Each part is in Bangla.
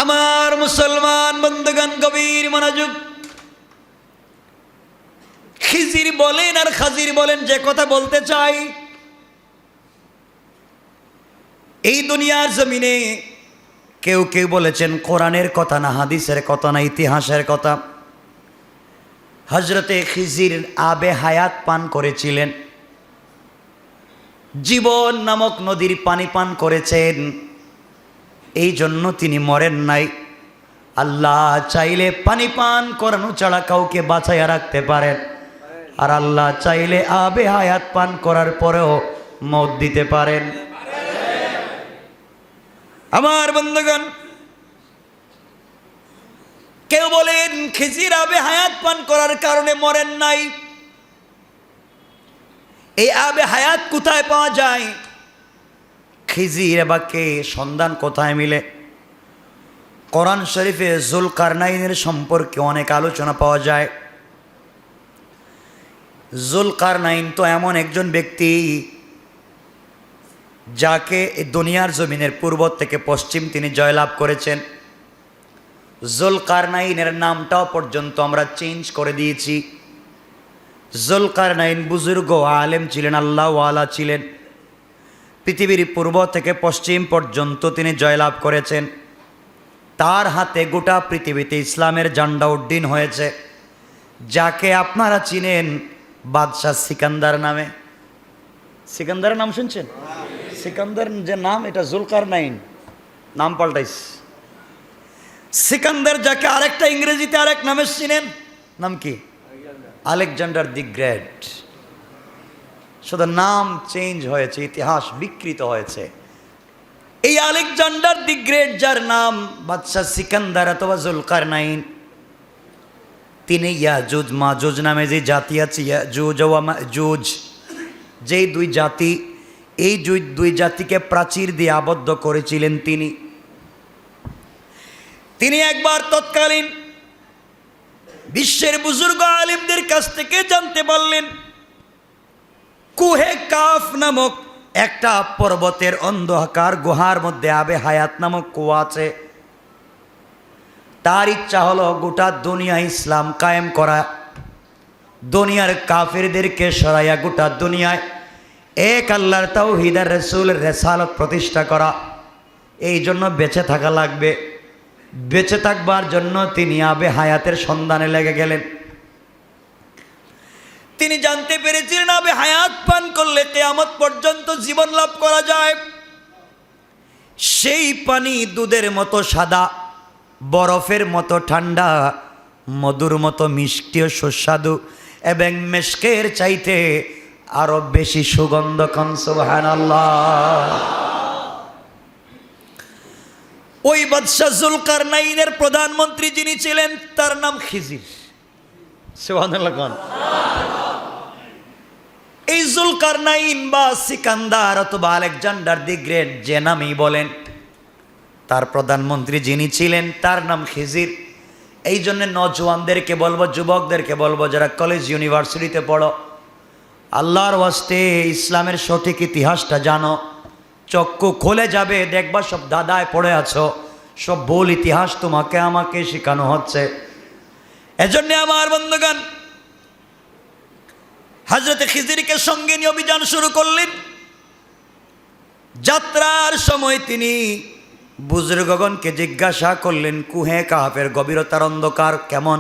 আমার মুসলমান বন্ধুগণ, গভীর মনোযোগ। খিজির বলেন আর খাজির বলেন, যে কথা বলতে চাই, এই দুনিয়ার জমিনে কেউ কেউ বলেছেন কোরআনের কথা না, হাদিসের কথা না, ইতিহাসের কথা। হযরতে খিজির আবে হায়াত পান করেছিলেন, জীবন নামক নদীর পানি পান করেছেন, এই জন্য তিনি মরেন নাই। আল্লাহ চাইলে পানি পান করানো ছাড়া কাউকে বাঁচাইয়া রাখতে পারেন, আর আল্লাহ চাইলে আবে হায়াত পান করার পরেও মওত দিতে পারেন। আমার বন্ধুগণ, কেউ বলেন খিজির আবে হায়াত পান করার কারণে মরেন নাই। এই আবে হায়াত কোথায় পাওয়া যায়? খিজির বা কে, সন্ধান কোথায় মিলে? কোরআন শরীফে জুলকারনাইনের সম্পর্কে অনেক আলোচনা পাওয়া যায়। জুলকারনাইন তো এমন একজন ব্যক্তি যাকে দুনিয়ার জমিনের পূর্ব থেকে পশ্চিম তিনি জয়লাভ করেছেন। জুলকারনাইনের নামটাও পর্যন্ত আমরা চেঞ্জ করে দিয়েছি। জুলকারনাইন বুজুর্গ আলেম ছিলেন, আল্লাহওয়ালা ছিলেন। পৃথিবীর পূর্ব থেকে পশ্চিম পর্যন্ত তিনি জয়লাভ করেছেন। তার হাতে গোটা পৃথিবীতে ইসলামের ঝান্ডা উড্ডীন হয়েছে। যাকে আপনারা চিনেন বাদশাহ সিকান্দার নামে। সিকান্দারের নাম শুনছেন? সিকান্দার যে নাম, এটা জুলকারনাইন নাম পাল্টাইছে। সিকান্দার, যাকে আরেকটা ইংরেজিতে আরেক নামে চিনেন, নাম কি? Alexander the great. শুধু নাম চেঞ্জ হয়েছে, ইতিহাস বিকৃত হয়েছে। এই আলেকজান্ডার দি গ্রেট, যার নাম বাদশাহ সিকান্দার অথবা জুলকারনাইন, তিনি ইয়াজুজ মাজুজ নামে যে জাতি আছে, ইয়াজুজ ওয়া মাজুজ, যেই দুই জাতি, এই দুই জাতিকে প্রাচীর দিয়ে আবদ্ধ করেছিলেন তিনি একবার তৎকালীন বিশ্বের বুজুর্গ আলিমদের কাছ থেকে জানতে পারলেন কুহে কাফ নামক একটা পর্বতের অন্ধকার গুহার মধ্যে আবে হায়াত নামক কুয়া আছে। তার ইচ্ছা হলো গোটা দুনিয়া ইসলাম কায়েম করা, দুনিয়ার কাফেরদেরকে সরাইয়া গোটা দুনিয়ায় এক আল্লাহর তাওহীদের রাসূলের রিসালাত প্রতিষ্ঠা করা। এই জন্য বেঁচে থাকা লাগবে। বেঁচে থাকবার জন্য তিনি আবে হায়াতের সন্ধানে লেগে গেলেন। তিনি জানতে পেরেছিলেন আবে হায়াত পান করলে কিয়ামত পর্যন্ত জীবন লাভ করা যায়। সেই পানি দুধের মতো সাদা, বরফের মতো ঠান্ডা, মধুর মতো মিষ্টি ও সুস্বাদু, এবং মেশকের চাইতে আরো বেশি সুগন্ধ। কোন সুবহানাল্লাহ। ওই বাদশাহ জুলকারনাইনের প্রধানমন্ত্রী যিনি ছিলেন, তার নাম খিজির। সুবহানাল্লাহ। কোন এই জুলকারনাইন বা সিকান্দার অথবা আলেকজান্ডার দি গ্রেট, যে নামই বলেন, তার প্রধানমন্ত্রী যিনি ছিলেন তার নাম খিজির। এই জন্য নওজওয়ানদেরকে বলবো, যুবকদেরকে বলবো, যারা কলেজ ইউনিভার্সিটিতে পড়ো, আল্লাহর ওয়াস্তে ইসলামের সঠিক ইতিহাসটা জানো। চক্ষু খুলে যাবে, দেখবা সব দাদায় পড়ে আছো, সব ভুল ইতিহাস তোমাকে আমাকে শেখানো হচ্ছে। এজন্য আমার বন্ধুগণ, হযরত খিজিরকে সঙ্গে নিয়ে অভিযান শুরু করলেন। যাত্রার সময় তিনি বুজুর্গগণকে জিজ্ঞাসা করলেন কুহে কাফের গভীরতার অন্ধকার কেমন।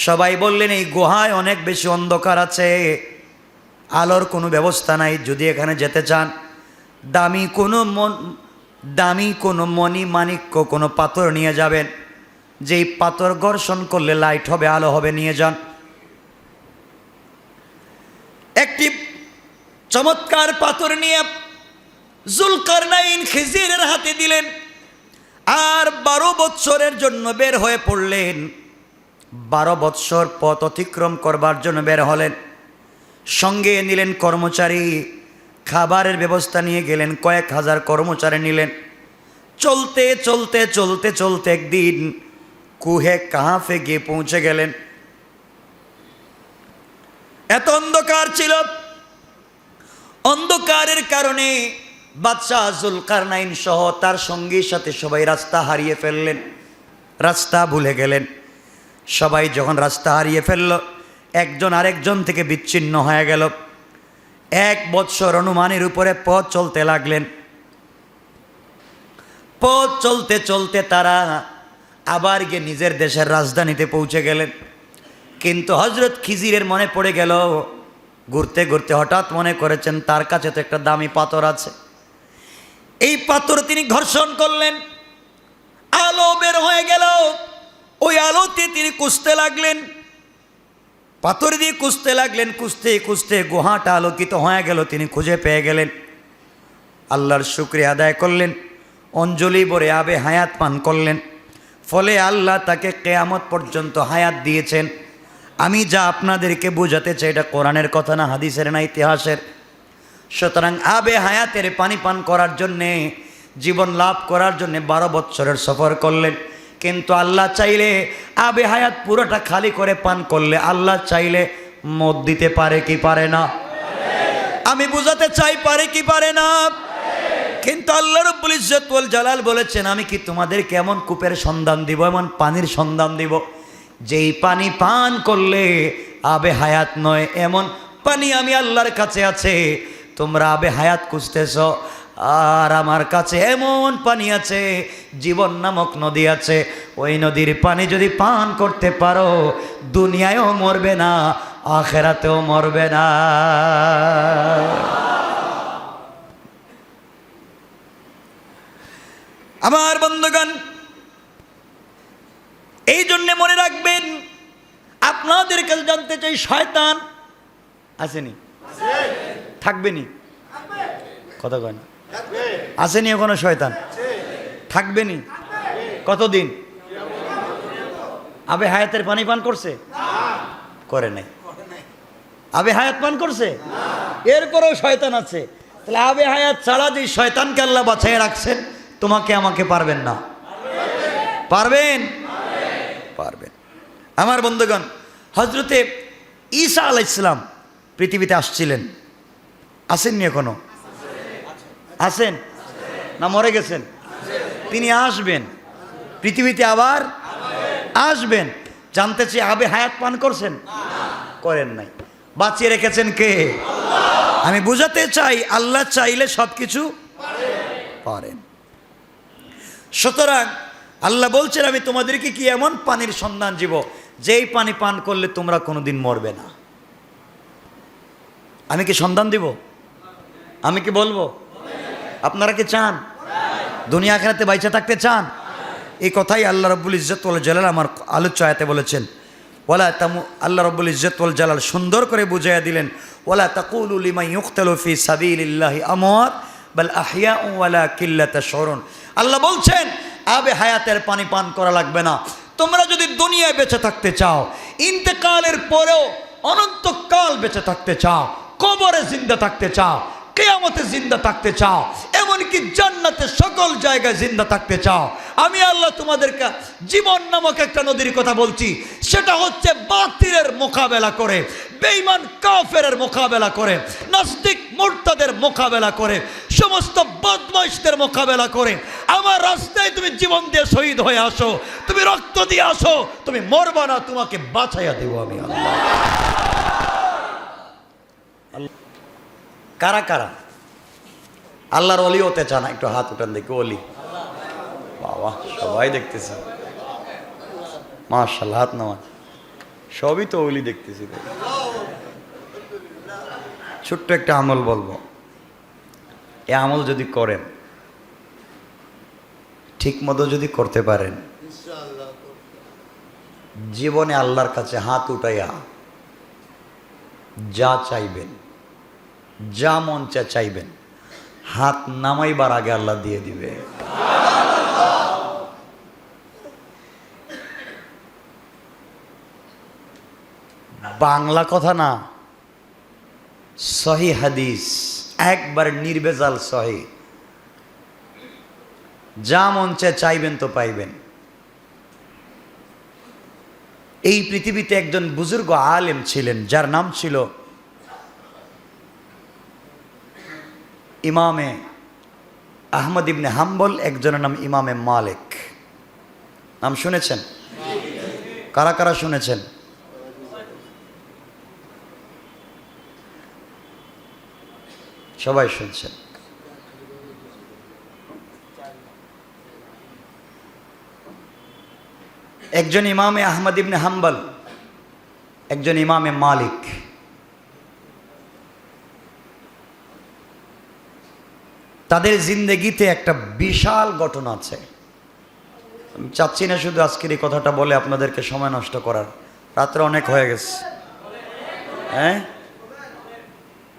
সবাই বললেন এই গুহায় অনেক বেশি অন্ধকার আছে, আলোর কোনো ব্যবস্থা নাই। যদি এখানে যেতে চান দামি কোনো মণি মাণিক্য কোনো পাথর নিয়ে যাবেন, যেই পাথর ঘর্ষণ করলে লাইট হবে, আলো হবে, নিয়ে যান। একটি চমৎকার পাথর নিয়ে জুলকারনাইন খিজিরের হাতে দিলেন, আর 12 বৎসরের জন্য বের হয়ে পড়লেন। 12 বৎসর পথ অতিক্রম করবার জন্য বের হলেন। সঙ্গে নিলেন কর্মচারী, খাবারের ব্যবস্থা নিয়ে গেলেন, কয়েক হাজার কর্মচারী নিলেন। চলতে চলতে চলতে চলতে একদিন কুহে কাহাফে গিয়ে পৌঁছে গেলেন। এত অন্ধকার ছিল, অন্ধকারের কারণে বাদশাহ জুলকারনাইন সহ তার সঙ্গীর সাথে সবাই রাস্তা হারিয়ে ফেললেন, রাস্তা ভুলে গেলেন। সবাই যখন রাস্তা হারিয়ে ফেলল, একজন আরেকজন থেকে বিচ্ছিন্ন হয়ে গেল। 1 বৎসর অনুমানের উপরে পথ চলতে লাগলেন। পথ চলতে চলতে তারা আবার গিয়ে নিজের দেশের রাজধানীতে পৌঁছে গেলেন। কিন্তু হযরত খিজিরের মনে পড়ে গেল, ঘুরতে ঘুরতে হঠাৎ মনে করেছেন তার কাছে তো একটা দামি পাথর আছে। এই পাথর তিনি ঘর্ষণ করলেন, আলো বের হয়ে গেল। ওই আলোতে তিনি খুঁজতে লাগলেন, পাথর দিয়ে খুঁজতে লাগলেন। খুঁজতে খুঁজতে গুহাটা আলোকিত হয়ে গেল, তিনি খুঁজে পেয়ে গেলেন। আল্লাহর শুকরিয়া আদায় করলেন, অঞ্জলি ভরে আবে হায়াত পান করলেন। ফলে আল্লাহ তাকে কিয়ামত পর্যন্ত হায়াত দিয়েছেন। আমি যা আপনাদেরকে বোঝাতে চাই এটা কোরআনের কথা না, হাদিসের না, ইতিহাসের। সুতরাং আবে হায়াতের পানি পান করার জন্যে, জীবন লাভ করার জন্যে 12 বৎসরের সফর করলেন। কিন্তু আল্লাহ চাইলে আবে হায়াত পুরোটা খালি করে পান করলে আল্লাহ চাইলে মত দিতে পারে কি পারে না? আমি বুঝাতে চাই পারে কি পারে না? কিন্তু আল্লাহ রাব্বুল ইজ্জত ওয়াল জালাল বলেছেন, আমি কি তোমাদেরকে এমন কূপের সন্ধান দিব, এমন পানির সন্ধান দিব, যেই পানি পান করলে আবে হায়াত নয়, এমন পানি আমি আল্লাহর কাছে আছে। তোমরা আবে হায়াত খুঁজতেছ, আর আমার কাছে এমন পানি আছে, জীবন নামক নদী আছে। ওই নদীর পানি যদি পান করতে পারো, দুনিয়ায়ও মরবে না, আখিরাতেও মরবে না। আমার বন্ধুগণ, এই জন্য মনে রাখবেন, আপনাদের কাছে জানতে চাই, শয়তান আসেনি? থাকবেনি? কথা কয় না? আসেনি এখনো শয়তান? থাকবেনি? কতদিন? আবে হায়াতের পানি পান করছে? করে নাই। আবে হায়াত পান করছে? এরপরেও শয়তান আছে। তাহলে আবে হায়াত ছাড়া যে শয়তানকে আল্লাহ বাঁচাই রাখছেন, তোমাকে আমাকে পারবেন না? পারবেন? পারবেন। আমার বন্ধুগণ, হযরতে ঈসা আলাইহিস সালাম পৃথিবীতে আসছিলেন, আসেননি এখনো? আছেন না মরে গেছেন? তিনি আসবেন, পৃথিবীতে আবার আসবেন। জানতে চাই আবে হায়াত পান করছেন? করেন নাই। বাঁচিয়ে রেখেছেন কে? আমি বুঝাতে চাই, আল্লাহ চাইলে সব কিছু পারেন। সুতরাং আল্লাহ বলছেন, আমি তোমাদেরকে কি এমন পানির সন্ধান দিব, যেই পানি পান করলে তোমরা কোনোদিন মরবে না। আমি কি সন্ধান দিব? আমি কি বলবো? আপনারা কি চান দুনিয়া আখিরাতে বাইচা থাকতে চান? এই কথাই আল্লাহ রাব্বুল ইজ্জত ওয়াল জালাল আমার আলোচ্য আয়াতে বলেছেন। ওয়ালা তামু, আল্লাহ রাব্বুল ইজ্জত ওয়াল জালাল সুন্দর করে বুঝাইয়া দিলেন, ওয়ালা তাকুলু লিমান ইউকতালু ফি সাবিলিল্লাহি আমওয়াত বাল আহইয়াউ ওয়ালাকিন লা তাশউরুন। আল্লাহ বলছেন, আবে হায়াতের পানি পান করা লাগবে না। তোমরা যদি দুনিয়ায় বেঁচে থাকতে চাও, ইন্তেকালের পরেও অনন্তকাল বেঁচে থাকতে চাও, কবরে জিন্দা থাকতে চাও, কিয়ামতে জিন্দা থাকতে চাও, এমনকি জান্নাতে সকল জায়গায় জিন্দা থাকতে চাও, আমি আল্লাহ তোমাদেরকে জীবন নামক একটা নদীর কথা বলছি। সেটা হচ্ছে বাতিলের মোকাবেলা করে, বেঈমান কাফেরের মোকাবেলা করে, নাস্তিক মুরতাদের মোকাবেলা করে, সমস্ত বদমাইশদের মোকাবেলা করে আমার রাস্তায় তুমি জীবন দিয়ে শহীদ হয়ে আসো, তুমি রক্ত দিয়ে আসো, তুমি মরবা না, তোমাকে বাঁচাইয়া দেব আমি আল্লাহ। কারা কারা আল্লাহর ওলি হতে চান? একটু হাত উঠান দেখি। ওলি, বাবা সবাই দেখতেছি, মাশাআল্লাহ, হাত নামান। সবই তো ওলি দেখতেছি। ছোট্ট একটা আমল বলবো, এ আমল যদি করেন, ঠিক মতো যদি করতে পারেন, জীবনে আল্লাহর কাছে হাত উঠাইয়া যা চাইবেন, যা মন চাইবেন, হাত নামাইবার আগে আল্লাহ দিয়ে দিবে। বাংলা কথা না, সহি হাদিস, একবার নির্ভেজাল সহি। যা মন চাইবেন তো পাইবেন। এই পৃথিবীতে একজন বুজুর্গ আলেম ছিলেন, যার নাম ছিল ইমামে আহমদ ইবনে হাম্বল, একজনের নাম ইমামে মালিক। নাম শুনেছেন? কারা কারা শুনেছেন? সবাই শুনছেন। একজন ইমামে আহমদ ইবনে হাম্বল, একজন ইমামে মালিক। তাদের জিন্দেগিতে একটা বিশাল ঘটনা আছে। আমি চাচ্ছি না শুধু আজকের এই কথাটা বলে আপনাদেরকে সময় নষ্ট করার, রাত্রে অনেক হয়ে গেছে। হ্যাঁ,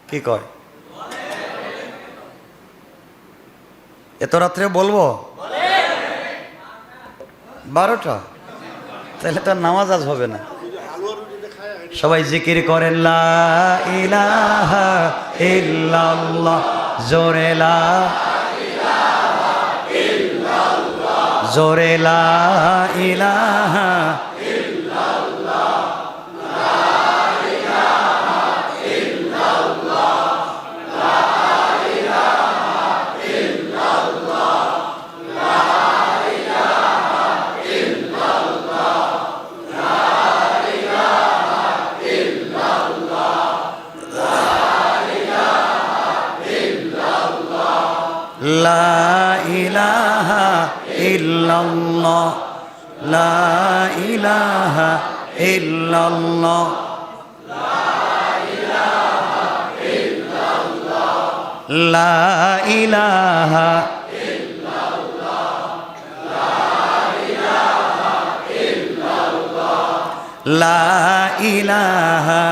কি কয়? এত রাত্রে বলবো? 12টা? তাহলে তো নামাজ আজ হবে না। সবাই জিকির করেন লা ইলাহা ইল্লাল্লাহ, জোরে লা ইলাহা ইল্লাল্লাহ, জোরে লা ইলাহা ইল্লাল্লাহ, লা ইলাহা ইল্লাল্লাহ, লা ইলাহা ইল্লাল্লাহ, লা ইলাহা ইল্লাল্লাহ, লা ইলাহা ইল্লাল্লাহ, লা ইলাহা ইল্লাল্লাহ, লা ইলাহা ইল্লাল্লাহ, লা ইলাহা ইল্লাল্লাহ, লা ইলাহা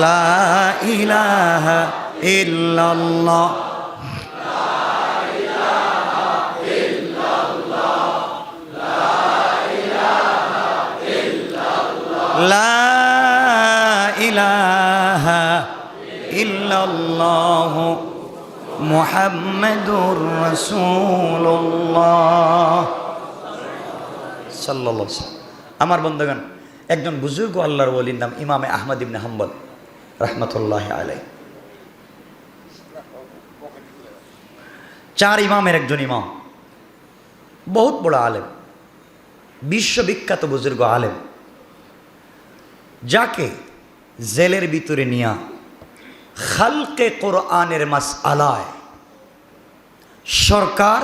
লা ইলাহা লা ইলাহা ইল্লাল্লাহ, লা ইলাহা ইল্লাল্লাহ, মুহাম্মাদুর রাসূলুল্লাহ সাল্লাল্লাহু আলাইহি ওয়াসাল্লাম। আমার বন্ধুগণ, একজন বুজুর্গ আল্লাহর ওলির নাম ইমামে আহমদ ইবনে হাম্বল রাহমাতুল্লাহি আলাইহি। 4 ইমামের একজন ইমাম, বহুত বড় আলেম, বিশ্ববিখ্যাত বুজুর্গ আলেম, যাকে জেলের ভিতরে নিয়া খালকে কোরআনের মাসআলায় সরকার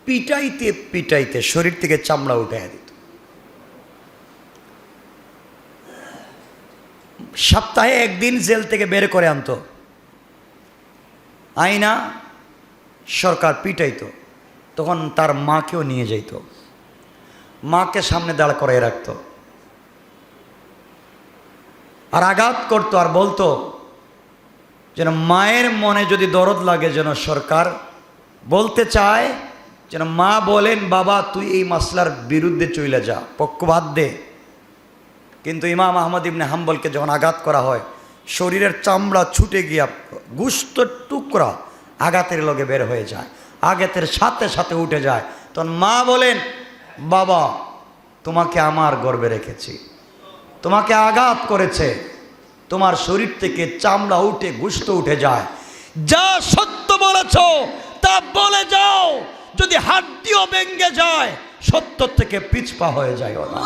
পিটাইতে পিটাইতে শরীর থেকে চামড়া উঠাইয়া দিত। সপ্তাহে একদিন জেল থেকে বের করে আনতো, আইনা সরকার পিটাইতো, তখন তার মাকেও নিয়ে যাইত, মাকে সামনে দাঁড় করাই রাখতো, আর আঘাত করতো, আর বলতো যেন মায়ের মনে যদি দরদ লাগে, যেন সরকার বলতে চায়, যেন মা বলেন বাবা তুই এই মাসলার বিরুদ্ধে চলে যা, পক্ষপাত দে। কিন্তু ইমাম আহমদ ইবনে হাম্বলকে যখন আঘাত করা হয়, শরীরের চামড়া ছুটে গিয়া গুস্তের টুকরা আঘাতের লগে বের হয়ে যায়, আঘাতের সাথে সাথে উঠে যায়। তখন মা বলেন বাবা তোমাকে আমার গর্বে রেখেছি, তোমাকে আঘাত করেছে, তোমার শরীর থেকে চামড়া উঠে গুস্ত উঠে যায়, যা সত্য বলেছ তা বলে যাও, যদি হাড্ডিও ভেঙে যায় সত্য থেকে পিছপা হয়ে যায় না।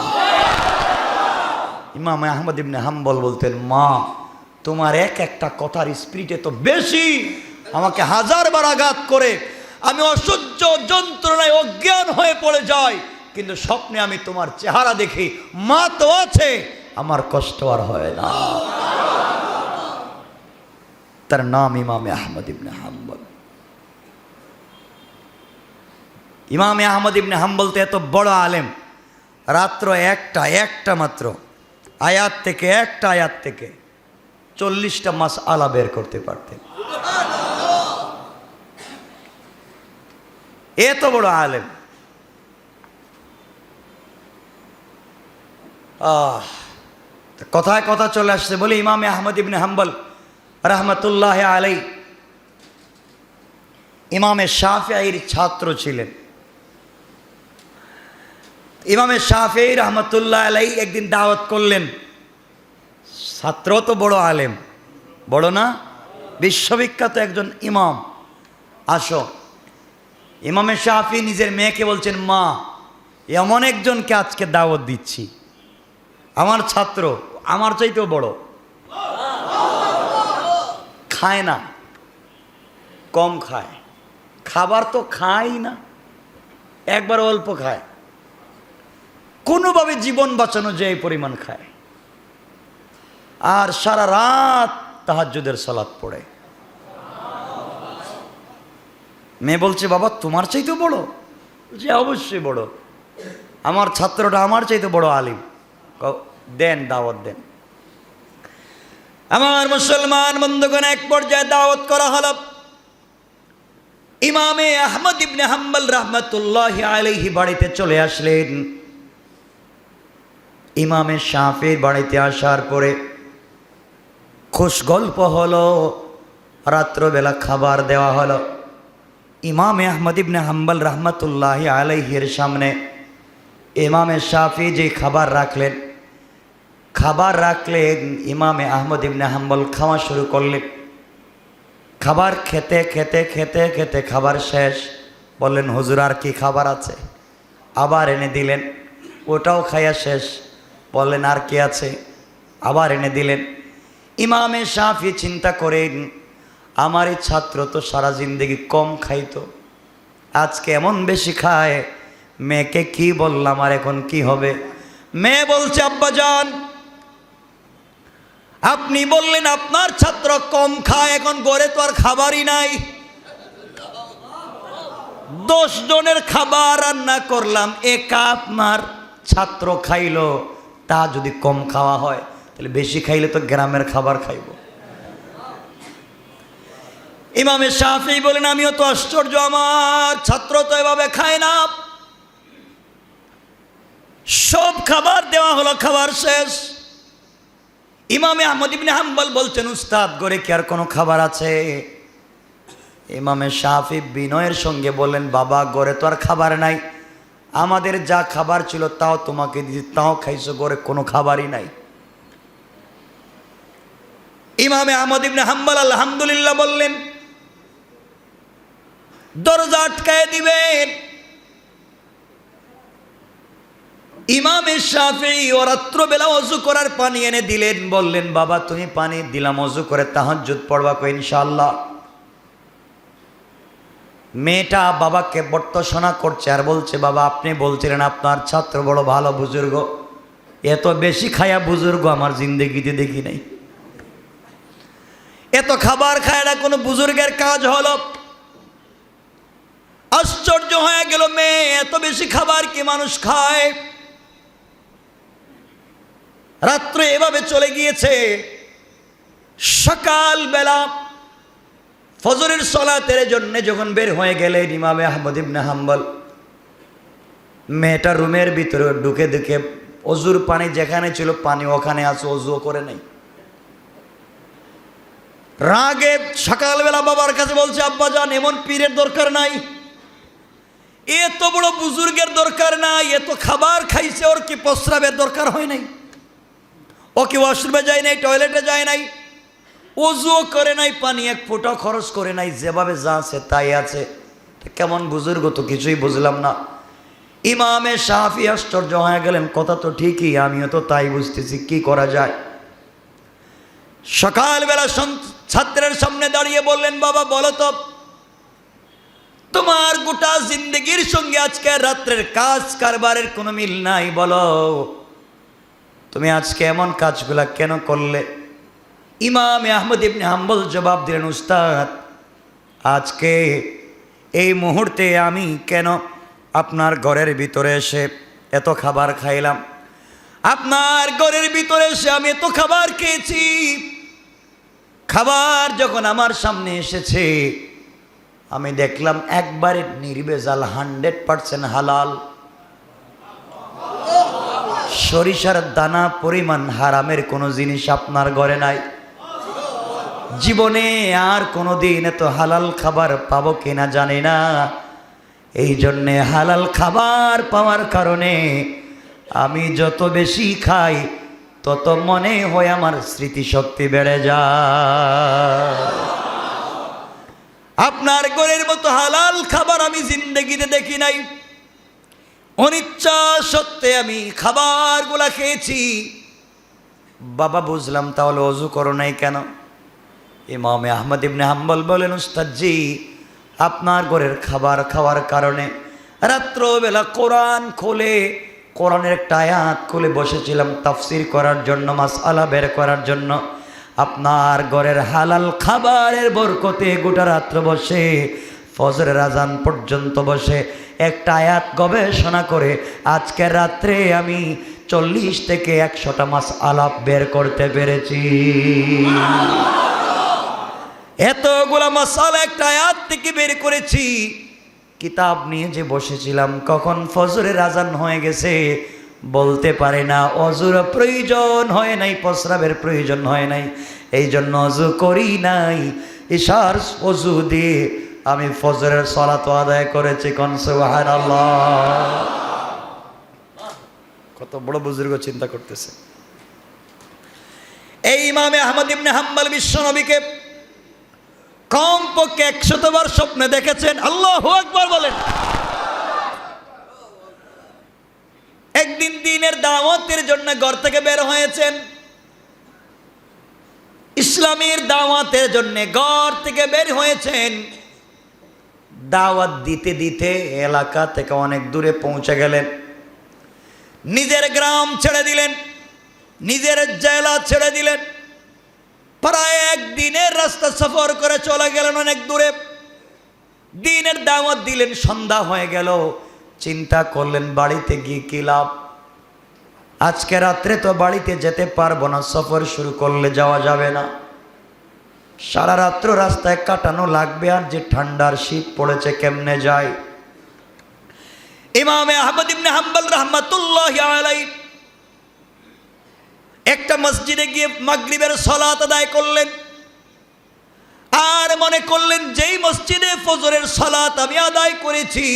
ইমাম আহমদ ইবনে হাম্বল বলতেন মা তোমার এক একটা কথার স্পিরিটে তো বেশি, আমাকে 1000 বার আঘাত করে আমি অসহ্য যন্ত্রণায় অজ্ঞান হয়ে পড়ে যাই, কিন্তু স্বপ্নে আমি তোমার চেহারা দেখি, মা তো আছে, আমার কষ্ট আর হয় না। তার নাম ইমামে আহমদ ইবনে হাম্বল। ইমামে আহমদ ইবনে হাম্বল তো এত বড় আলেম, রাত্র একটা মাত্র আয়াত থেকে, একটা আয়াত থেকে 40টা মাসআলা বের করতে পারতেন। এত বড় আলেম। কথায় কথা চলে আসছে, বলে ইমামে আহমদ ইবনে হাম্বল রাহমাতুল্লাহ আলাইহি ইমামে শাফিঈর ছাত্র ছিলেন। ইমামে শাফিঈ রাহমাতুল্লাহ আলাইহি একদিন দাওয়াত করলেন ছাত্র তো বড় আলেম, বড় না? বিশ্ববিখ্যাত একজন ইমাম। আসো, ইমামে শাফি নিজের মেয়েকে বলছেন, মা, এমন একজনকে আজকে দাওয়াত দিচ্ছি, আমার ছাত্র, আমার চাইতেও বড়, খায় না, কম খায়, খাবার তো খায় না, একবার অল্প খায়, কোনোভাবে জীবন বাঁচানো যায় এই পরিমাণ খায়, আর সারা রাত তাহাজ্জুদের সালাত পড়ে। মেয়ে বলছে, বাবা তোমার চাইতেও বড়? যে অবশ্যই বড়, আমার ছাত্রটা আমার চাইতে বড় আলিম। দেন, দাওয়াত দেন। আমার মুসলমান বন্ধুগণ, এক পর্যায়ে দাওয়াত করা হলো। ইমামে আহমদ ইবনে হাম্বল রাহমাতুল্লাহি আলাইহি বাড়িতে চলে আসলেন। ইমামে শাফির বাড়িতে আসার পরে খুশ গল্প হলো, রাত্রবেলা খাবার দেওয়া হলো। ইমামে আহমদ ইবনে হাম্বল রাহমাতুল্লাহি আলাইহির সামনে ইমামে শাফি যে খাবার রাখলেন, ইমামে আহমদ ইবনে হাম্বল খাওয়া শুরু করলেন। খাবার খেতে খেতে খেতে খেতে খাবার শেষ। বললেন, হুজুর আর কি খাবার আছে? আবার এনে দিলেন। ওটাও খাইয়া শেষ। বললেন, আর কি আছে? আবার এনে দিলেন। ইমামে শাফি চিন্তা করেন, আমার এই ছাত্র তো সারা জিন্দেগি কম খাইতো, আজকে এমন বেশি খায়, মেয়েকে কি বললাম, আর এখন কি হবে? মেয়ে বলছে, আব্বাজান, আপনি বললেন আপনার ছাত্র কম খায়, এখন ঘরে তো আর খাবারই নাই। 10 জনের খাবার রান্না করলাম, একা আপনার ছাত্র খাইলো, তা যদি কম খাওয়া হয় তাহলে বেশি খাইলে তো গ্রামের খাবার খাইব। ইমামে শাফি বলেন, আমিও তো আশ্চর্য, আমার ছাত্র তো এভাবে খায় না। সব খাবার দেওয়া হলো, খাবার শেষ। ইমামে আহমদ ইবনে হাম্বল বলছেন, উস্তাদ, ঘরে কি আর কোনো খাবার আছে? ইমামে শাফি বিনয়ের সঙ্গে বললেন, বাবা, ঘরে তো আর খাবার নাই, আমাদের যা খাবার ছিল তাও তোমাকে দিয়েছি, তাও খাইছো, ঘরে কোনো খাবারই নাই। ইমামে আহমদ ইবনে হাম্বল আলহামদুলিল্লাহ বললেন, দরজা আটকায় দিবেন। ইমামে শাফি ও রাত্রবেলা ওযু করার পানি এনে দিলেন। বললেন, বাবা, তুমি পানি দিলাম, ওযু করে তাহাজ্জুদ পড়বা কো ইনশাআল্লাহ। মেয়েটা বাবাকে বর্তসনা করছে আর বলছে, বাবা, আপনি বলছিলেন আপনার ছাত্র বড় ভালো বুজুর্গ, এত বেশি খায়া বুজুর্গ আমার জিন্দেগিতে দেখি নাই। এত খাবার খায় না, কোনো বুজুর্গের কাজ হলো? আশ্চর্য হয়ে গেল, মেয়ে, এত বেশি খাবার কি মানুষ খায়? রাত্রে এভাবে চলে গিয়েছে। সকালবেলা ফজরের সালাতের জন্য যখন বের হয়ে গেলেন ইমামে আহমদ ইবনে হাম্বল, মেয়েটা রুমের ভিতরে ঢুকে ঢুকে অজুর পানি যেখানে ছিল পানি ওখানে আছে, অজুও করে নাই। রাগে সকালবেলা বাবার কাছে বলছে, আব্বাজান, এমন পীরের দরকার নাই, এত বড় বুজুর্গের দরকার নাই, এত খাবার খাইছে, ওর কি প্রস্রাবের দরকার হয় নাই? ও কি ওয়াশরুমে যায় নাই, টয়লেটে যায় নাই, ওযুও করে নাই, পানি এক ফোঁটাও খরচ করে নাই, যেভাবে যা আছে তাই আছে, কেমন বুজুর্গ তো কিছুই বুঝলাম না। ইমামে শাফি আশ্চর্য হয়ে গেলেন, কথা তো ঠিকই, আমিও তো তাই বুঝতেছি, কি করা যায়? সকালবেলা ছাত্রের সামনে দাঁড়িয়ে বললেন, বাবা, বলো তো, তোমার গোটা জিন্দগির সঙ্গে আজকে রাত্রের কাজ কারবারের কোনো মিল নাই, বলো তুমি আজকে এমন কাজগুলা কেন করলে? ইমামে আহমদ ইবনে হাম্বল জবাব দিলেন, উস্তাদ, আজকে এই মুহূর্তে আমি কেন আপনার ঘরের ভিতরে এসে এত খাবার খাইলাম? আপনার ঘরের ভিতরে এসে আমি এত খাবার খেয়েছি, খাবার যখন আমার সামনে এসেছে আমি দেখলাম একবারে নির্ভেজাল, 100% হালাল, সরিষার দানা পরিমাণ হারামের কোনো জিনিস আপনার ঘরে নাই। জীবনে আর কোনোদিন এত হালাল খাবার পাবো কিনা জানি না, এই জন্যে হালাল খাবার পাওয়ার কারণে আমি যত বেশি খাই তত মনে হয় আমার স্মৃতিশক্তি বেড়ে যায়। আপনার ঘরের মতো হালাল খাবার আমি জিন্দেগিতে দেখি নাই। অনিচ্ছা সত্ত্বে আমি খাবারগুলা খেয়েছি। বাবা বুঝলাম, তাহলে অজু করো নাই কেন? ইমামে আহমদ ইবনে হাম্বল বলেন, উস্তাদজি আপনার ঘরের খাবার খাওয়ার কারণে রাত্রবেলা কোরআন খুলে কোরআনের একটা আয়াত খুলে বসেছিলাম তাফসির করার জন্য, মাসআলা বের করার জন্য। আপনার ঘরের হালাল খাবারের বরকতে গোটা রাত্র বসে ফজরের আজান পর্যন্ত বসে একটা আয়াত গবেষণা করে আজকের রাত্রে আমি 40 থেকে 100টা মাসআলা বের করতে পেরেছি। এতগুলা মাসআলা একটা আয়াত থেকে বের করেছি। কিতাব নিয়ে যে বসেছিলাম, কখন ফজরের আজান হয়ে গেছে বলতে পারে না। অজুর প্রয়োজন হয় নাই, প্রস্রাবের প্রয়োজন হয় নাই, এই জন্য অজু করি নাই। ইশার অজু দিয়ে আমি ফজরের সালাত আদায় করেছি। কোন সুবহানাল্লাহ। কত বড় বুজুর্গ চিন্তা করতেছে। এই ইমামে আহমদ ইবনে হাম্বল বিশ্বনবীকে কমপক্ষে 100 বার স্বপ্নে দেখেছেন। আল্লাহু আকবার বলেন। একদিন দ্বীনের দাওয়াতের জন্য ঘর থেকে বের হয়েছেন। ইসলামের দাওয়াতের জন্য ঘর থেকে বের হয়েছেন। দাওয়াত দিতে দিতে এলাকা থেকে অনেক দূরে পৌঁছে গেলেন। নিজের গ্রাম ছেড়ে দিলেন, নিজের জেলা ছেড়ে দিলেন। প্রায় 1 দিনের রাস্তা সফর করে চলে গেলেন অনেক দূরে। দিনের দাওয়াত দিলেন, সন্ধ্যা হয়ে গেল। চিন্তা করলেন বাড়িতে গিয়ে কি লাভ, আজকে রাত্রে তো বাড়িতে যেতে পারবো না, সফর শুরু করলে যাওয়া যাবে না, সারা রাত্র রাস্তায় কাটানো লাগবে, আর যে ঠান্ডার শীত পড়েছে কেমনে যায়। ইমামে আহমদ ইবনে হাম্বল রাহমাতুল্লাহি আলাইহি একটা মসজিদে গিয়ে মাগরিবের সালাত আদায় করলেন। আর মনে করলেন যেই মসজিদে ফজরের সালাত আমি আদায় করেছি,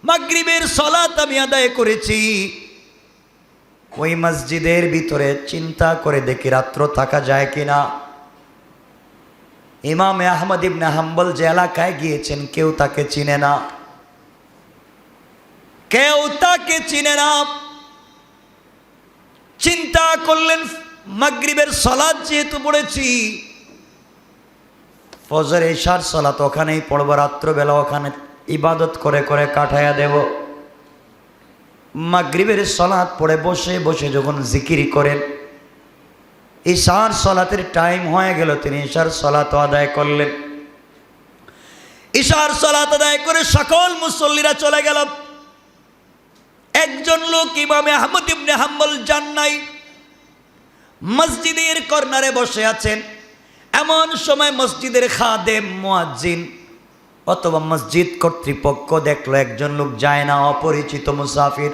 মাগরিবের সালাত আমি আদায় করেছি, ওই মসজিদের ভিতরে চিন্তা করে দেখি রাত্র থাকা যায় কিনা। ইমামে আহমদ ইবনে হাম্বল যে এলাকায় গিয়েছেন কেউ তাকে চিনে না, কেউ তাকে চিনে না। চিন্তা করলেন মাগরিবের সালাত যেহেতু পড়েছি, ফজর ইশার সালাত ওখানেই পড়ব, রাত্রবেলা ওখানে ইবাদত করে করে কাটাইয়া দেব। মাগরিবের সালাত পড়ে বসে বসে যখন জিকির করেন, ইশার সালাতের টাইম হয়ে গেল, তিনি ইশার সালাত আদায় করলেন। ইশার সালাত আদায় করে সকল মুসল্লিরা চলে গেল। একজন লোক ইমামে আহমদ ইবনে হাম্বল যান নাই, মসজিদের কর্নারে বসে আছেন। এমন সময় মসজিদের খাদেম, মুয়াজ্জিন অথবা মসজিদ কর্তৃপক্ষ দেখলো একজন লোক যায় না, অপরিচিত মুসাফির।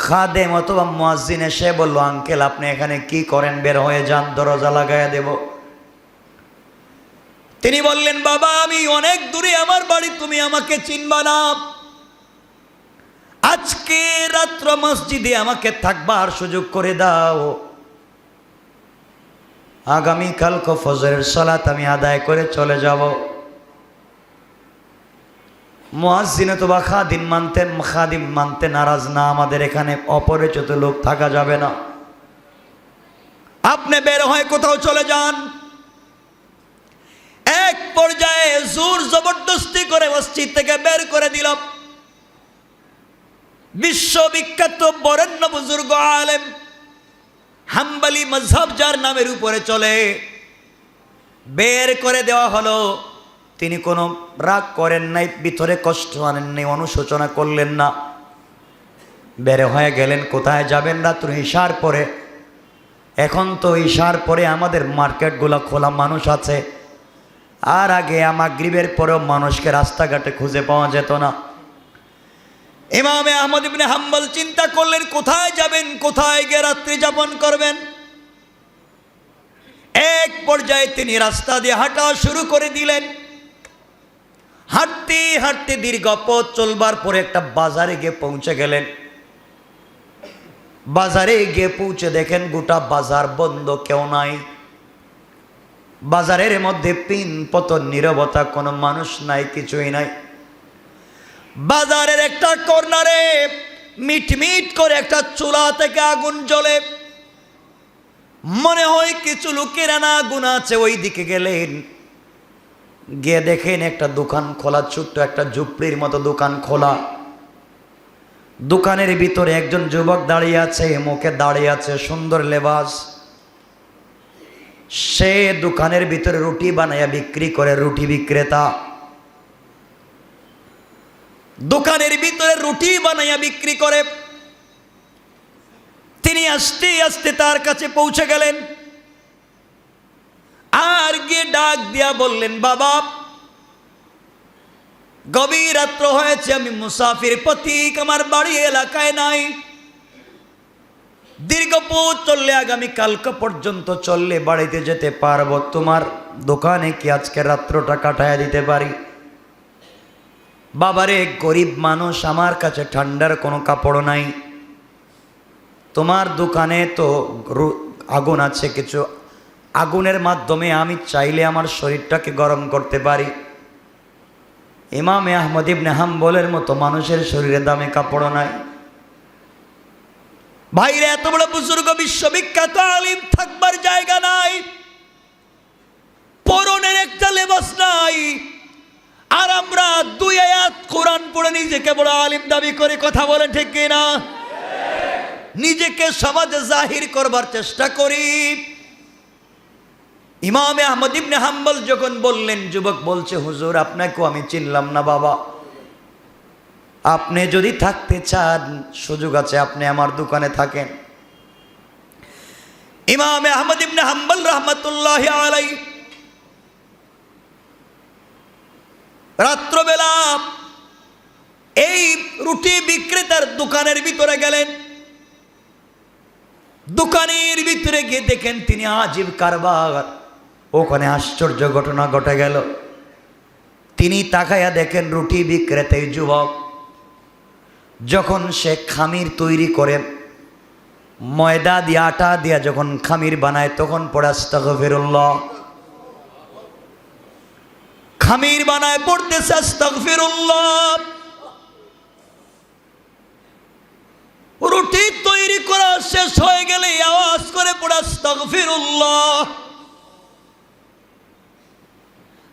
খাদেম অথবা মুয়াজ্জিন এসে বলল, আঙ্কেল আপনি এখানে কি করেন, বের হয়ে যান, দরজা লাগাইয়া দেব। তিনি বললেন, বাবা আমি অনেক দূরে আমার বাড়ি, তুমি আমাকে চিনবা না, আজকে রাত্র মসজিদে আমাকে থাকবার সুযোগ করে দাও, আগামীকালকে ফজরের সালাত আমি আদায় করে চলে যাব। মুয়াজ্জিন অথবা খাদিম মানতে নারাজ না, আমাদের এখানে অপরিচিত লোক থাকা যাবে না, আপনি বের হয়ে কোথাও চলে যান। এক পর্যায়ে জোর জবরদস্তি করে মসজিদ থেকে বের করে দিল। বিশ্ববিখ্যাত বরেণ্য বুজুর্গ আলেম, হাম্বলি মযহব যার নামের উপরে চলে, বের করে দেওয়া হলো। তিনি কোনো রাগ করেন নাই, ভিতরে কষ্ট আনেন নাই, অনুশোচনা করলেন না, বের হয়ে গেলেন। কোথায় যাবেন? রাত্র ইশার পরে। এখন তো ইশার পরে আমাদের মার্কেটগুলো খোলা, মানুষ আছে। আর আগে মাগরিবের পরেও মানুষকে রাস্তাঘাটে খুঁজে পাওয়া যেত না। ইমামে আহমদ ইবনে হাম্বল চিন্তা করলেন কোথায় যাবেন, কোথায় গিয়ে রাত্রি যাপন করবেন। এক পর্যায়ে তিনি রাস্তা দিয়ে হাঁটা শুরু করে দিলেন। হাঁটতে হাঁটতে দীর্ঘ পথ চলবার পরে একটা বাজারে গিয়ে পৌঁছে গেলেন। বাজারে গিয়ে পৌঁছে দেখেন গোটা বাজার বন্ধ, কেউ নাই। বাজারের মধ্যে পিন পতন, নীরবতা, কোনো মানুষ নাই, কিছুই নাই। বাজারের একটা কর্নারে মিটমিট করে একটা চুলা থেকে আগুন জ্বলে। মনে হয় কিছু লোকের আনা আগুন আছে। ওই দিকে গেলেন, গিয়ে দেখেন একটা দোকান খোলা, ছোট্ট একটা ঝুপড়ির মতো দোকান খোলা। দোকানের ভিতরে একজন যুবক দাঁড়িয়ে আছে, মুখে দাঁড়িয়ে আছে, সুন্দর লেবাস। সে দোকানের ভিতরে রুটি বানাইয়া বিক্রি করে, রুটি বিক্রেতা। দোকানের ভিতরে রুটি বানাইয়া বিক্রি করে। তিনি আস্তে আস্তে তার কাছে পৌঁছে গেলেন, আর গিয়ে ডাক দিয়া বললেন, বাবা, গভীর রাত্র হয়েছে, আমি মুসাফির পথিক, আমার বাড়ি এলাকায় নাই। দীর্ঘ পথ চললে, আগামী কালকে পর্যন্ত চললে বাড়িতে যেতে পারবো। তোমার দোকানে কি আজকে রাত্রটা কাটাইয়া দিতে পারি? বাবারে, গরিব মানুষ, আমার কাছে ঠান্ডার কোনো কাপড় নাই। তোমার দোকানে তো আগুন আছে, কিছু আগুনের মাধ্যমে আমি চাইলে আমার শরীরটাকে গরম করতে পারি। ইমামে আহমদ ইবনে হাম্বলের মতো মানুষের শরীরে দামি কাপড় নাই। ভাইরা, এত বড় বুজুর্গ, বিশ্ববিখ্যাত আলিম, থাকবার জায়গা নাই, পরনের একটা লেবাস নাই। আর আমরা 2 আয়াত কোরআন পড়ে নিজেকে বড় আলিম দাবি করে, কথা বলেন ঠিক কিনা? নিজেকে সমাজে জাহির করবার চেষ্টা করি। ইমামে আহমদ ইবনে হাম্বল যখন বললেন, যুবক বলছে, হুজুর, আপনাকেও আমি চিনলাম না বাবা। আপনি যদি থাকতে চান, সুযোগ আছে, আপনি আমার দোকানে থাকেন। ইমামে আহমদ ইবনে হাম্বল রাহমাতুল্লাহি আলাইহি রাত্রবেলা এই রুটি বিক্রেতার দোকানের ভিতরে গেলেন। দোকানের ভিতরে গিয়ে দেখেন তিনি আজীব কারবার। ওখানে আশ্চর্য ঘটনা ঘটে গেল। তিনি তাকাইয়া দেখেন রুটি বিক্রেতা এই যুবক যখন সে খামির তৈরি করে, ময়দা দিয়ে, আটা দিয়া যখন খামির বানায়, তখন পড়ে আস্তাগফিরুল্লাহ। খামির বানায় পড়তেছে আস্তাগফিরুল্লাহ। রুটি তৈরি করা শেষ হয়ে গেলে আওয়াজ করে পড়ে আস্তাগফিরুল্লাহ।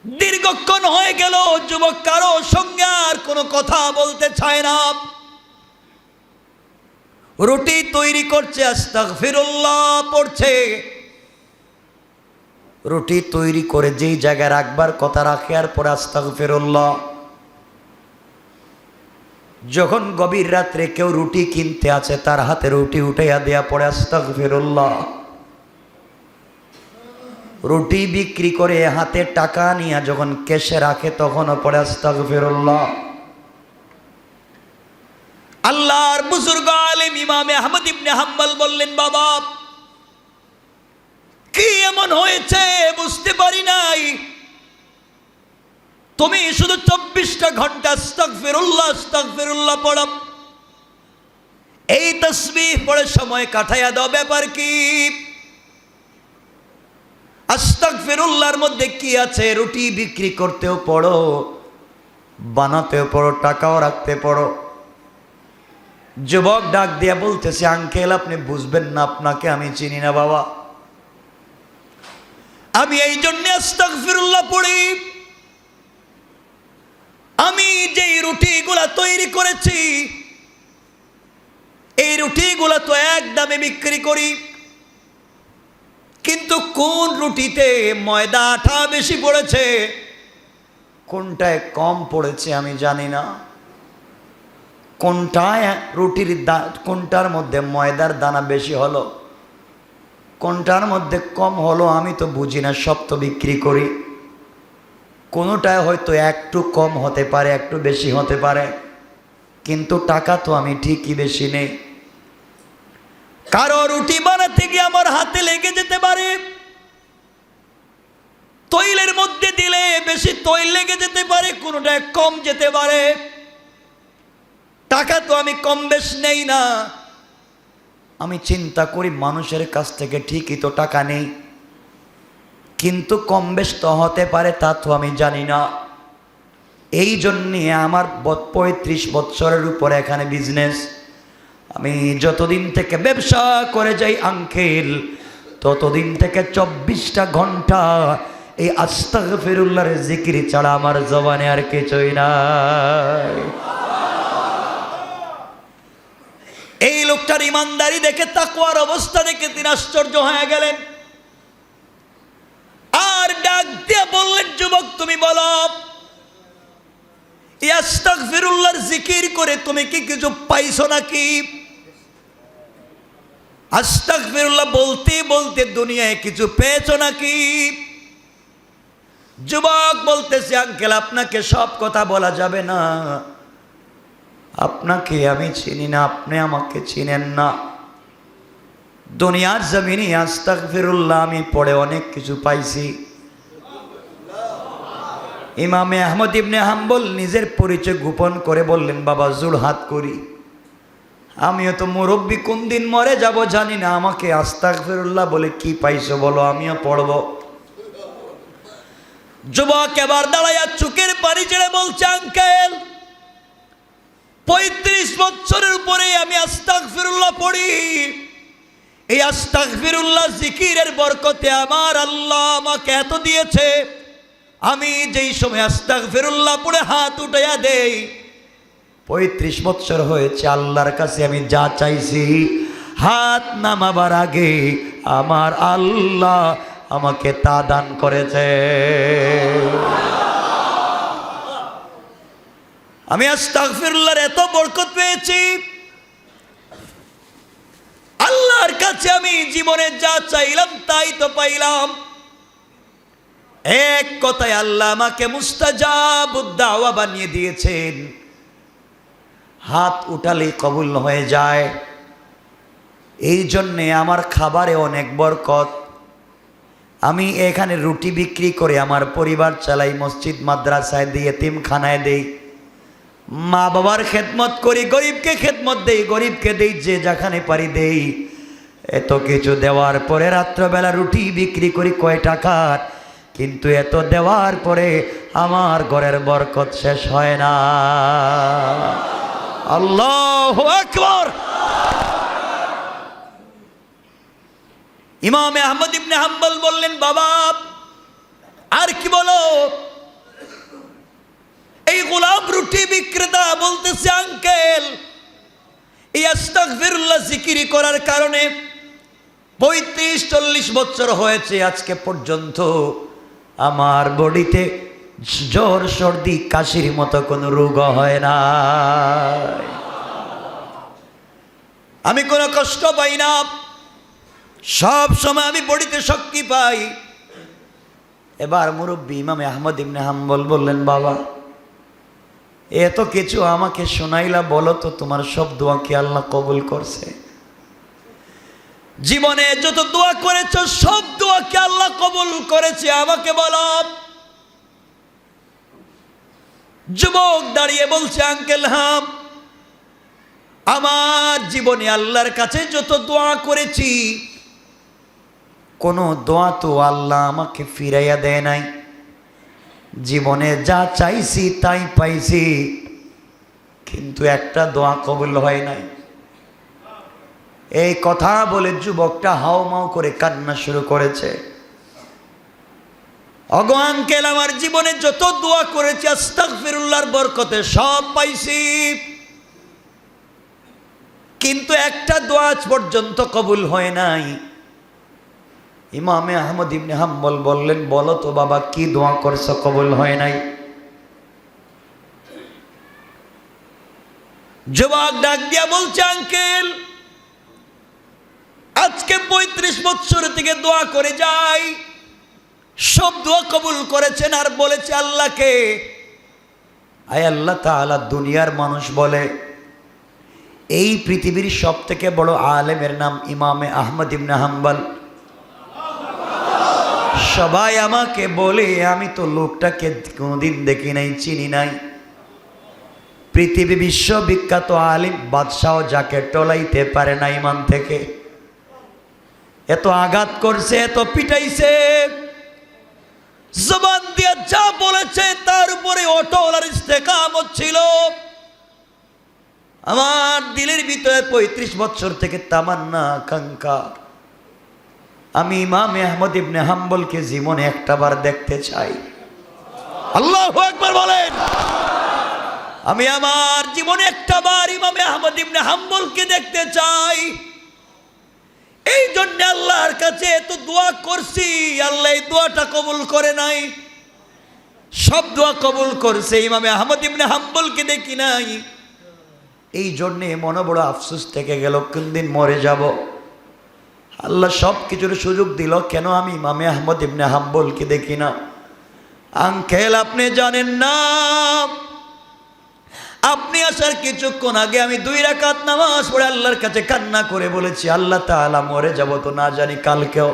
দীর্ঘক্ষণ হয়ে গেল, যুবক কারো সঙ্গে আর কোনো কথা বলতে চায় না। রুটি তৈরি করছে, আস্তাগফিরুল্লাহ পড়ছে। রুটি তৈরি করে যেই জায়গায় রাখবার কথা রাখে, আর পরে আস্তাগফিরুল্লাহ। যখন গভীর রাত্রে কেউ রুটি কিনতে আছে, তার হাতে রুটি উঠাইয়া দেয়া, পড়ে আস্তাগফিরুল্লাহ। রুটি বিক্রি করে হাতে টাকা নিয়ে যখন কেশে রাখে, তখনও পড়ে আস্তাগফিরুল্লাহ। আল্লাহর বুজুর্গ আলেম ইমামে আহমদ ইবনে হাম্বল বললেন, বাবা, কি এমন হয়েছে বুঝতে পারি নাই, তুমি শুধু 24টা ঘন্টা আস্তাগফিরুল্লাহ আস্তাগফিরুল্লাহ পড়ো, এই তাসবিহ পড়ে সময় কাটাইয়া দাও, ব্যাপার কি? আস্তাগফিরুল্লাহর মধ্যে কি আছে? রুটি বিক্রি করতেও পড়ো, বানাতেও পড়ো, টাকাও রাখতে পড়ো। যুবক ডাক দিয়া বলতেছে, আঙ্কেল, আপনি বুঝবেন না, আপনাকে আমি চিনি না বাবা। আমি এই জন্য আস্তাগফিরুল্লাহ পড়ি, আমি যেই রুটিগুলা তৈরি করেছি, এই রুটিগুলা তো এক দামে বিক্রি করি, কিন্তু কোন রুটিতে ময়দা আটা বেশি পড়েছে, কোনটায় কম পড়েছে আমি জানি না। কোনটায় রুটির কোনটার মধ্যে ময়দার দানা বেশি হলো, কোনটার মধ্যে কম হলো, আমি তো বুঝি না। সব তো বিক্রি করি, কোনোটায় হয়তো একটু কম হতে পারে, একটু বেশি হতে পারে, কিন্তু টাকা তো আমি ঠিকই বেশি নেই। কারো রুটি বানাতে গিয়ে আমার হাতে লেগে যেতে পারে, তৈলের মধ্যে দিলে বেশি তৈল লেগে যেতে পারে, কোনোটায় কম যেতে পারে। টাকা তো আমি কম বেশ নেই না, আমি চিন্তা করি মানুষের কাছ থেকে ঠিকই তো টাকা নেই, কিন্তু কম বেশ তো হতে পারে, তা তো আমি জানি না। এই জন্যে আমার 35 বছরের উপরে এখানে বিজনেস। আমি যতদিন থেকে ব্যবসা করে যাই আঙ্কেল, ততদিন থেকে 24টা ঘন্টা এই আস্তাগফিরুল্লাহর জিকির ছাড়া আমার জবানে আর কিছুই নাই। এই লোকটার ইমানদারি দেখে, তাকওয়ার অবস্থা দেখে তিনি আশ্চর্য হয়ে গেলেন। আর ডাক দিয়ে বললেন, যুবক তুমি বলো, আস্তাগফিরুল্লাহর জিকির করে তুমি কি কিছু পাইছো নাকি? আস্তাগফিরুল্লাহ বলতে বলতে দুনিয়ায় কিছু পেয়েছো নাকি? যুবক বলতেছে, আঙ্কেল আপনাকে সব কথা বলা যাবে না, আপনাকে আমি চিনি না, আপনি আমাকে চিনেন না। দুনিয়ার জমিনে আস্তাগফিরুল্লাহ আমি পড়ে অনেক কিছু পাইছি। ইমামে আহমদ ইবনে হাম্বল নিজের পরিচয় গোপন করে বললেন, বাবা জোড়হাত করি, আমিও তো মুরব্বী, কোন দিন মরে যাব জানি না, আমাকে আস্তাগফিরুল্লাহ বলে কি পাইছো বলো, আমিও পড়ব। যুবক এবার দাঁড়াইয়া চোখের পানি ছেড়ে বলছে, আঙ্কেল 35 বছরের উপরে আমি আস্তাগফিরুল্লাহ পড়ি। এই আস্তাগফিরুল্লাহ জিকিরের বরকতে আমার আল্লাহ আমাকে এত দিয়েছে, আমি যেই সময় আস্তাগফিরুল্লাহ পড়ে হাত উঠাইয়া দেই, 35 বছর হয়েছে, আল্লাহর কাছে আমি যা চাইছি হাত নামাবার আগে আমার আল্লাহ আমাকে তা দান করেছে। আমি আস্তাগফিরুল্লাহর এত বরকত পেয়েছি, আল্লাহর কাছে আমি জীবনে যা চাইলাম তাই তো পাইলাম। এক কথায় আল্লাহ আমাকে মুস্তাজাবুদ দাওয়া বানিয়ে দিয়েছেন, হাত উঠালেই কবুল হয়ে যায়। এই জন্যে আমার খাবারে অনেক বরকত। আমি এখানে রুটি বিক্রি করে আমার পরিবার চালাই, মসজিদ মাদ্রাসায় দিই, এতিমখানায় দেই, মা বাবার খেদমত করি, গরিবকে খেদমত দেই, গরিবকে দেই, যে যেখানে পারি দেই। এত কিছু দেওয়ার পরে রাত্রবেলা রুটি বিক্রি করি কয় টাকার, কিন্তু এত দেওয়ার পরে আমার ঘরের বরকত শেষ হয় না। আল্লাহু আকবার। ইমামে আহমদ ইবনে হাম্বল বললেন, বাবা আর কি বলো? এই গোলাম রুটি বিক্রেতা বলতেছে, আঙ্কেল এই আস্তাগফিরুল্লাহ জিকির করার কারণে 35-40 বছর হয়েছে আজকে পর্যন্ত আমার বডিতে জ্বর সর্দি কাশির মতো কোনো রোগ হয় না, আমি কোনো কষ্ট পাই না, সব সময় আমি বডিতে শক্তি পাই। এবার মুরব্বী ইমামে আহমদ ইবনে হাম্বল বললেন, বাবা এত কিছু আমাকে শোনাইলা, বলো তো তোমার সব দোয়া কি আল্লাহ কবুল করছে? জীবনে যত দোয়া করেছ সব দোয়া কি আল্লাহ কবুল করেছে আমাকে বলো। যুবক দাঁড়িয়ে বলছে, আঙ্কেল হ্যাঁ, আমার জীবনে আল্লাহর কাছে যত দোয়া করেছি কোনো দোয়া তো আল্লাহ আমাকে ফিরাইয়া দেয় নাই, জীবনে যা চাইছি তাই পাইছি, কিন্তু একটা দোয়া কবুল হয় নাই। এই কথা বলে যুবকটা হাউমাউ করে কান্না শুরু করেছে। ওগো আঙ্কেল, আমার জীবনে যত দোয়া করেছি আস্তাগফিরুল্লাহর বরকতে সব পাইছি, কিন্তু একটা দোয়া আজ পর্যন্ত কবুল হয় নাই। ইমামে আহমদ ইবনে হাম্বল বললেন, বলো তো বাবা কি দোয়া করছো কবুল হয় নাই? যুবক ডাক দিয়া বলছে, আঙ্কেল আজকে 35 বছর থেকে দোয়া করে যাই, সব দোয়া কবুল করেছেন। আর বলেছে আল্লাহকে, আয় আল্লাহ তাআলা, দুনিয়ার মানুষ বলে এই পৃথিবীর সব থেকে বড় আলেমের নাম ইমামে আহমদ ইবনে হাম্বল। সবাই আমাকে বলে, আমি তো লোকটাকে কোনোদিন দেখি নাই, চিনি নাই, পৃথিবী বিশ্ববিখ্যাত আলিম বাদশাহ যাকে টলাইতে পারে না ইমান থেকে, এত আঘাত করছে, এত পিটাইছে, জবান দিয়ে যা বলেছে তার উপরে অটল আর ইস্তেকামত ছিল। আমার দিলের ভিতরে 35 বছর থেকে তামান্না, আকাঙ্ক্ষা, আমি ইমাম আহমদ ইবনে হাম্বলকে জীবনে একটাবার দেখতে চাই। আল্লাহু আকবার বলেন। আমি আমার জীবনে একটাবার ইমাম আহমদ ইবনে হাম্বলকে দেখতে চাই। এই জন্য আল্লাহর কাছে এত দোয়া করছি, আল্লাহ এই দোয়াটা কবুল করে নাই। সব দোয়া কবুল করছে, ইমাম আহমদ ইবনে হাম্বলকে দেখি নাই। এই জন্যে মনে বড় আফসোস থেকে গেল, কোন দিন মরে যাব। আল্লাহ সব কিছুর সুযোগ দিল, কেন আমি ইমাম আহমদ ইবনে হাম্বলকে দেখি না। আঙ্কেল আপনি জানেন না, আপনি আসার কিছুক্ষণ আগে আমি 2 রাকাত নামাজ পড়ে আল্লাহর কাছে কান্না করে বলেছি, আল্লাহ তাআলা মরে যাব তো না জানি কালকেও,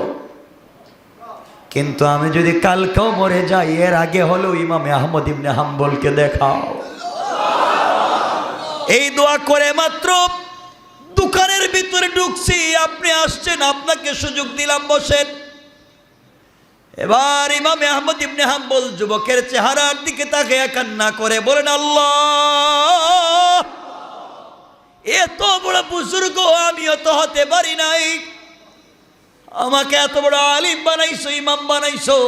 কিন্তু আমি যদি কালকেও মরে যাই এর আগে হলেও ইমাম আহমদ ইবনে হাম্বলকে দেখাও। এই দোয়া করে মাত্র দোকানের ভিতরে ঢুকছি, আপনি আসছেন, আপনাকে সুযোগ দিলাম, বসেন। এবার ইমাম আহমদ ইবনে হাম্বল যুবকের চেহারার দিকে তাকিয়ে কান্না করে বলেন, আল্লাহ এত বড় বুজুর্গ আমিও তো হতে পারি নাই, আমাকে এত বড় আলিম বানাইছো, ইমাম বানাইছো,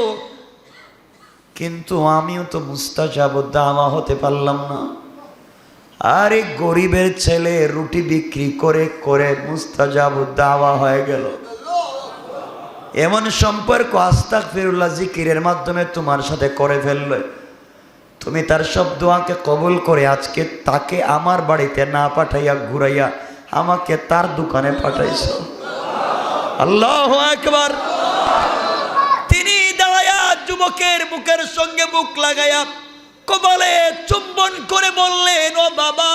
কিন্তু আমিও তো মুস্তাজাবুদ দাওয়া হতে পারলাম না। আরে গরিবের ছেলে রুটি বিক্রি করে করে মুস্তাজাবুদ দাওয়া হয়ে গেল। এমন সম্পর্ক আস্তাগফিরুল্লাহ জিকিরের মাধ্যমে তোমার সাথে করে ফেললে, তুমি তার সব দোয়াকে কবুল করে আজকে তাকে আমার বাড়িতে না পাঠাইয়া ঘুরাইয়া আমাকে তার দোকানে পাঠাইছো। আল্লাহু আকবার। তিনি দাঁড়ায়া যুবকের বুকের সঙ্গে বুক লাগাইয়া কপালে চুম্বন করে বললেন, ও বাবা,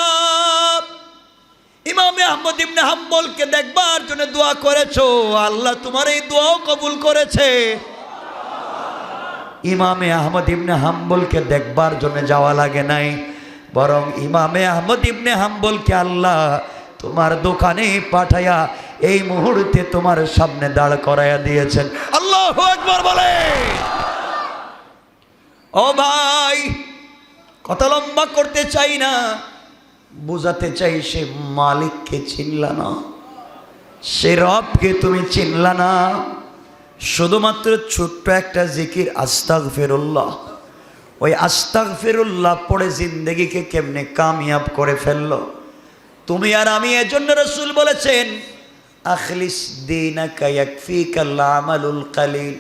ইমাম আহমদ ইবনে হাম্বলকে দেখবার জন্য দোয়া করেছো, আল্লাহ তোমার এই দোয়াও কবুল করেছে। ইমামে আহমদ ইবনে হাম্বলকে দেখবার জন্য যাওয়া লাগে নাই, বরং ইমামে আহমদ ইবনে হাম্বলকে আল্লাহ তোমার দোকানে পাঠাইয়া এই মুহূর্তে তোমার সামনে দাঁড় করাইয়া দিয়েছেন। আল্লাহু আকবার বলে। ও ভাই, কথা লম্বা করতে চাই না, বুঝাতে চাই, সে মালিককে চিনলা না, সে রবকে তুমি চিনলা না। শুধুমাত্র ছোট্ট একটা জিকির আস্তাগফিরুল্লাহ, ওই আস্তাগফিরুল্লাহ পড়ে জিন্দেগিকে কেমনে কামিয়াব করে ফেললো তুমি আর আমি। এজন্য রাসূল বলেছেন, আখলিস দীনাকা ইয়াকফিকাল আমালুল কালিল।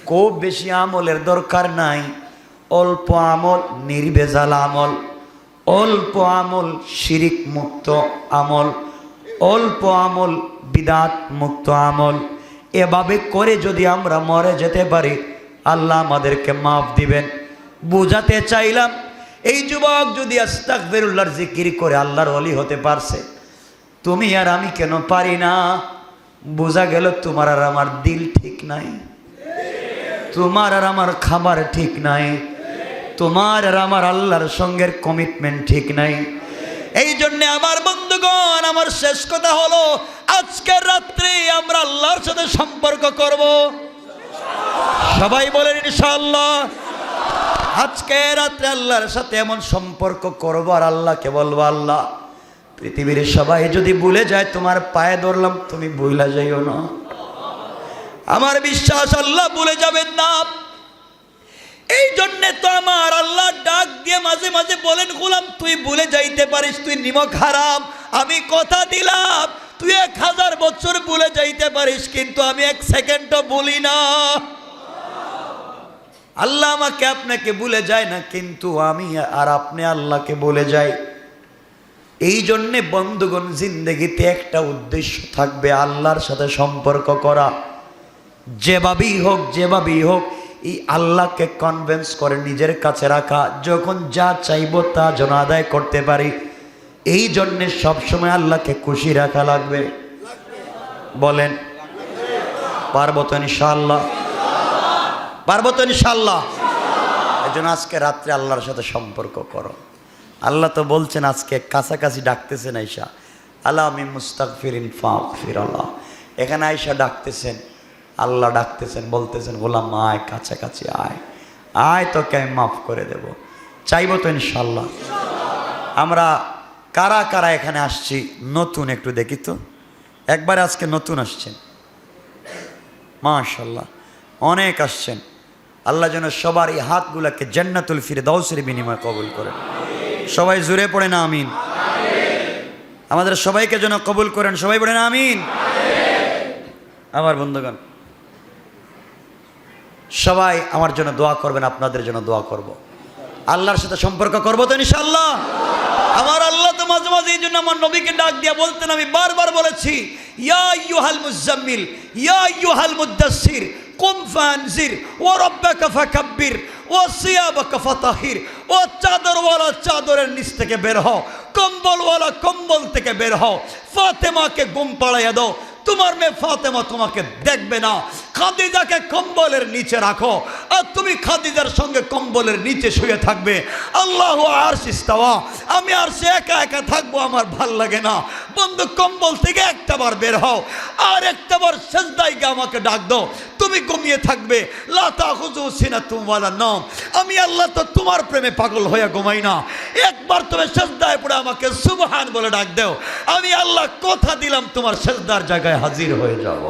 খুব বেশি আমলের দরকার নাই, অল্প আমল, নির্ভেজাল আমল, অল্প আমল শিরিক মুক্ত আমল, অল্প আমল বিদাত মুক্ত আমল, এভাবে করে যদি আমরা মরে যেতে পারি আল্লাহ আমাদেরকে মাফ দিবেন। বুঝাতে চাইলাম, এই যুবক যদি আস্তাগফিরুল্লাহর জিকির করে আল্লাহর ওলি হতে পারছে, তুমি আর আমি কেন পারি না? বোঝা গেল তোমার আর আমার দিল ঠিক নাই, তোমার আর আমার খাবার ঠিক নাই, তোমার আর আমার আল্লাহর সঙ্গের কমিটমেন্ট ঠিক নাই। এই জন্য আমার বন্ধুগণ, আমার শেষ কথা হলো, আজকের রাত্রে আমরা আল্লাহর সাথে সম্পর্ক করব। সবাই বলেন ইনশাআল্লাহ। আজকে রাত্রে আল্লাহর সাথে এমন সম্পর্ক করব আর আল্লাহকে বলবো, আল্লাহ পৃথিবীর সবাই যদি ভুলে যায় তোমার পায়ে ধরলাম, তুমি ভুলে যাইও না। আমার বিশ্বাস আল্লাহ ভুলে যাবেন না। এই জন্যে তো আমার আল্লাহ ডাক দিয়ে মাঝে মাঝে বলেন, গোলাম তুই ভুলে যাইতে পারিস, তুই নিমক হারাম, আমি কথা দিলাম তুই 1000 বছর ভুলে যাইতে পারিস, কিন্তু আমি 1 সেকেন্ডও ভুলি না। আল্লাহ আমাকে আপনাকে ভুলে যায় না, কিন্তু আমি আর আপনি আল্লাহকে ভুলে যাই। এই জন্যে বন্ধুগণ, জিন্দগিতে একটা উদ্দেশ্য থাকবে, আল্লাহর সাথে সম্পর্ক করা। যেভাবেই হোক, যেভাবেই হোক, এই আল্লাহকে কনভিন্স করে নিজের কাছে রাখা, যখন যা চাইবো তা যেন আদায় করতে পারি। এই জন্যে সবসময় আল্লাহকে খুশি রাখা লাগবে। বলেন পারবো তো ইনশাআল্লাহ? পারবো তো ইনশাআল্লাহ? এই জন্য আজকে রাত্রে আল্লাহর সাথে সম্পর্ক করো। আল্লাহ তো বলছেন আজকে কাছাকাছি ডাকতেছেন আয়সা, আল্লাহ আমি মুস্তাগফিরিন ফাগফিরাল্লাহ। এখানে আয়সা ডাকতেছেন, আল্লাহ ডাকতেছেন, বলতেছেন গোলাম আয়, কাছাকাছি আয়, আয় তোকে আমি মাফ করে দেব। চাইব তো ইনশাল্লাহ। আমরা কারা কারা এখানে আসছি নতুন একটু দেখি তো, একবার আজকে নতুন আসছেন, মাশাল্লাহ অনেক আসছেন। আল্লাহ যেন সবার এই হাতগুলোকে জান্নাতুল ফিরদাউসের বিনিময়ে কবুল করেন। সবাই জুড়ে পড়ে না আমিন। আমাদের সবাইকে যেন কবুল করেন, সবাই পড়ে না আমিন। আমার বন্ধুগণ সবাই আমার জন্য দোয়া করবেন, আপনাদের জন্য দোয়া করব। আল্লাহর সাথে সম্পর্ক করবো তো ইনশাআল্লাহ। আমার আল্লাহ তো মাঝে মাঝে এই জন্য আমার নবীকে ডাক দিয়া বলতেন, আমি বারবার বলেছি, ইয়া আইয়ুহাল মুজাম্মিল ইয়া আইয়ুহাল মুদ্দাসসির কুম ফানজির ওয়া রাব্বাকা ফাকাব্বির ওয়া সিয়াবাকা ফাতাহির। ও চাদরওয়ালা চাদরের নিচ থেকে বের হও, কম্বলওয়ালা কম্বল থেকে বের হও, ফাতেমাকে ঘুম পাড়াইয়া দাও, তোমার মেয়ে ফাতেমা তোমাকে দেখবে না। খাদিজাকে কম্বলের নিচে রাখো, আর তুমি খাদিজার সঙ্গে কম্বলের নিচে শুয়ে থাকবে। আল্লাহু আরশ ইস্তাওয়া, আমি আরশে একা একা থাকবো, আমার ভাল লাগে না। বন্ধু কম্বল থেকে একটাবার বের হও, আর একটাবার সিজদায় গিয়ে আমাকে ডাক দাও, তুমি ঘুমিয়ে থাকবে। লা তাখুযু সিনাতুম ওয়ালা নাওম, আমি আল্লাহ তো তোমার প্রেমে পাগল হয়ে ঘুমাই না। একবার তুমি সিজদায় পড়ে আমাকে সুবহান বলে ডাক দাও, আমি আল্লাহ কথা দিলাম তোমার সিজদার জায়গায় হাজির হয়ে যাব।